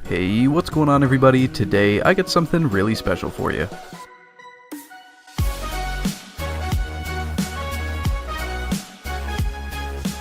Hey, what's going on everybody? Today I got something really special for you.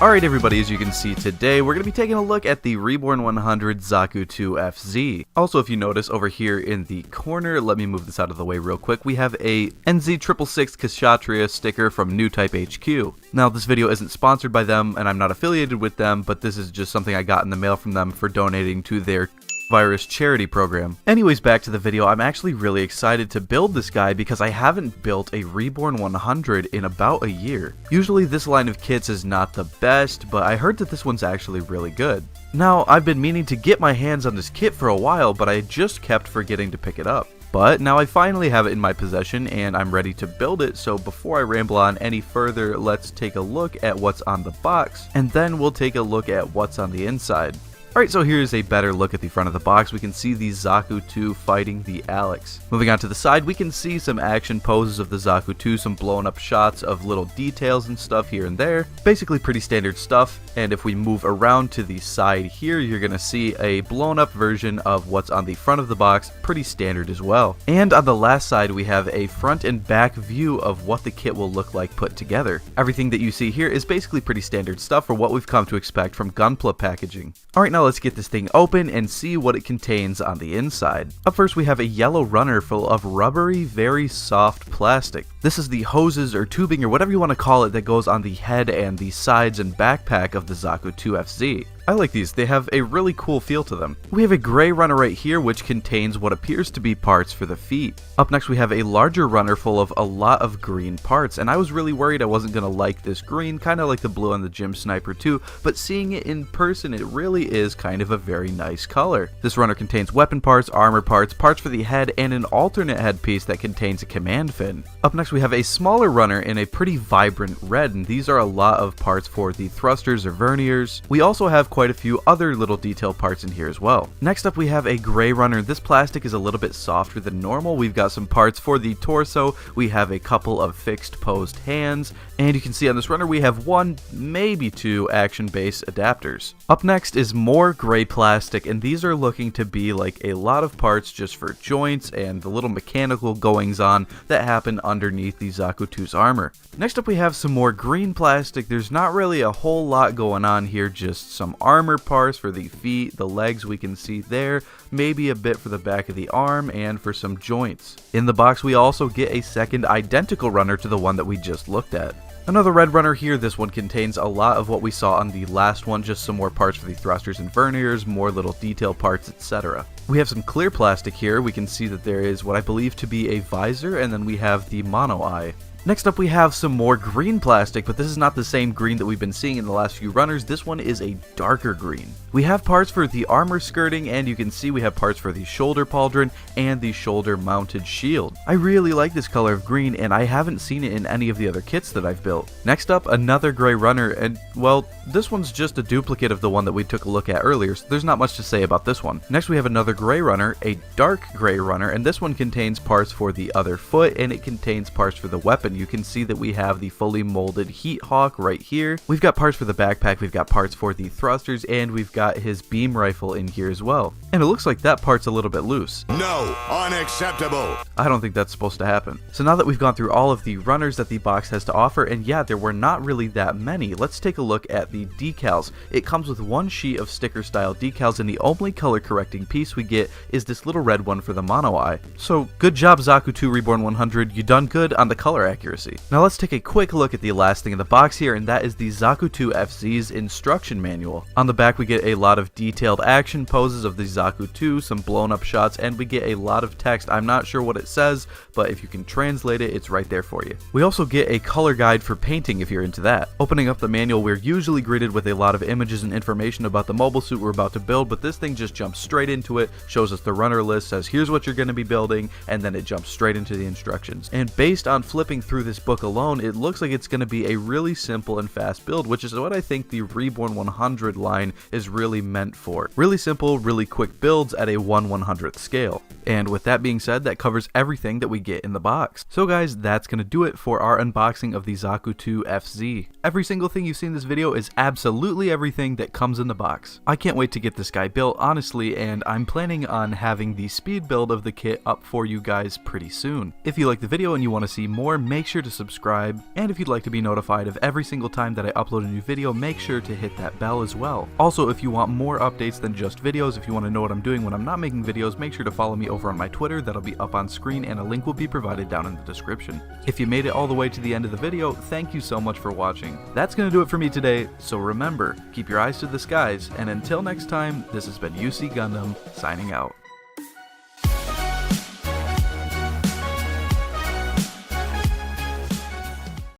Alright everybody, as you can see today, we're going to be taking a look at the RE100 Zaku 2 FZ. Also, if you notice over here in the corner, let me move this out of the way real quick, we have a NZ666 Kshatriya sticker from New Type HQ. Now, this video isn't sponsored by them, and I'm not affiliated with them, but this is just something I got in the mail from them for donating to their virus charity program. Anyways, back to the video. I'm actually really excited to build this guy because I haven't built a Reborn 100 in about a year. Usually this line of kits is not the best, but I heard that this one's actually really good. Now, I've been meaning to get my hands on this kit for a while, but I just kept forgetting to pick it up. But now I finally have it in my possession and I'm ready to build it, so before I ramble on any further, let's take a look at what's on the box, and then we'll take a look at what's on the inside. Alright, so here's a better look at the front of the box. We can see the Zaku 2 fighting the Alex. Moving on to the side, we can see some action poses of the Zaku 2, some blown up shots of little details and stuff here and there. Basically pretty standard stuff, and if we move around to the side here, you're going to see a blown up version of what's on the front of the box, pretty standard as well. And on the last side, we have a front and back view of what the kit will look like put together. Everything that you see here is basically pretty standard stuff for what we've come to expect from gunpla packaging. Alright, now let's get this thing open and see what it contains on the inside. Up first, we have a yellow runner full of rubbery, very soft plastic. This is the hoses or tubing or whatever you want to call it that goes on the head and the sides and backpack of the Zaku 2 FZ. I like these, they have a really cool feel to them. We have a gray runner right here which contains what appears to be parts for the feet. Up next we have a larger runner full of a lot of green parts, and I was really worried I wasn't going to like this green, kind of like the blue on the Gym Sniper too, but seeing it in person, it really is kind of a very nice color. This runner contains weapon parts, armor parts, parts for the head, and an alternate headpiece that contains a command fin. Up next we have a smaller runner in a pretty vibrant red, and these are a lot of parts for the thrusters or verniers. We also have quite a few other little detail parts in here as well. Next up we have a gray runner. This plastic is a little bit softer than normal. We've got some parts for the torso, we have a couple of fixed posed hands, and you can see on this runner we have one, maybe two action base adapters. Up next is more gray plastic, and these are looking to be like a lot of parts just for joints and the little mechanical goings on that happen underneath the Zaku 2's armor. Next up we have some more green plastic. There's not really a whole lot going on here, just some armor parts for the feet, the legs we can see there, maybe a bit for the back of the arm, and for some joints. In the box we also get a second identical runner to the one that we just looked at. Another red runner here. This one contains a lot of what we saw on the last one, just some more parts for the thrusters and verniers, more little detail parts, etc. We have some clear plastic here. We can see that there is what I believe to be a visor, and then we have the mono eye. Next up we have some more green plastic, but this is not the same green that we've been seeing in the last few runners. This one is a darker green. We have parts for the armor skirting, and you can see we have parts for the shoulder pauldron and the shoulder mounted shield. I really like this color of green, and I haven't seen it in any of the other kits that I've built. Next up, another gray runner, and well, this one's just a duplicate of the one that we took a look at earlier, so there's not much to say about this one. Next we have another gray runner, a dark gray runner, and this one contains parts for the other foot, and it contains parts for the weapon. You can see that we have the fully molded Heat Hawk right here. We've got parts for the backpack, we've got parts for the thrusters, and we've got his beam rifle in here as well. And it looks like that part's a little bit loose. No, unacceptable. I don't think that's supposed to happen. So now that we've gone through all of the runners that the box has to offer, and yeah, there were not really that many, let's take a look at the decals. It comes with one sheet of sticker style decals, and the only color correcting piece we get is this little red one for the mono eye. So good job Zaku 2 Reborn 100, you done good on the color accuracy. Now let's take a quick look at the last thing in the box here, and that is the Zaku 2 FZ's instruction manual. On the back we get a lot of detailed action poses of the Zaku 2, some blown up shots, and we get a lot of text. I'm not sure what it says, but if you can translate it, it's right there for you. We also get a color guide for painting if you're into that. Opening up the manual, we're usually greeted with a lot of images and information about the mobile suit we're about to build, but this thing just jumps straight into it, shows us the runner list, says here's what you're going to be building, and then it jumps straight into the instructions. And based on flipping through through this book alone, it looks like it's going to be a really simple and fast build, which is what I think the Reborn 100 line is really meant for. Really simple, really quick builds at a 1/100th scale. And with that being said, that covers everything that we get in the box. So guys, that's going to do it for our unboxing of the Zaku 2 FZ. Every single thing you see in this video is absolutely everything that comes in the box. I can't wait to get this guy built, honestly, and I'm planning on having the speed build of the kit up for you guys pretty soon. If you like the video and you want to see more, make sure to subscribe, and if you'd like to be notified of every single time that I upload a new video, make sure to hit that bell as well. Also, if you want more updates than just videos, if you want to know what I'm doing when I'm not making videos, make sure to follow me over on my Twitter. That'll be up on screen, and a link will be provided down in the description. If you made it all the way to the end of the video, thank you so much for watching. That's going to do it for me today, so remember, keep your eyes to the skies, and until next time, this has been UC Gundam, signing out.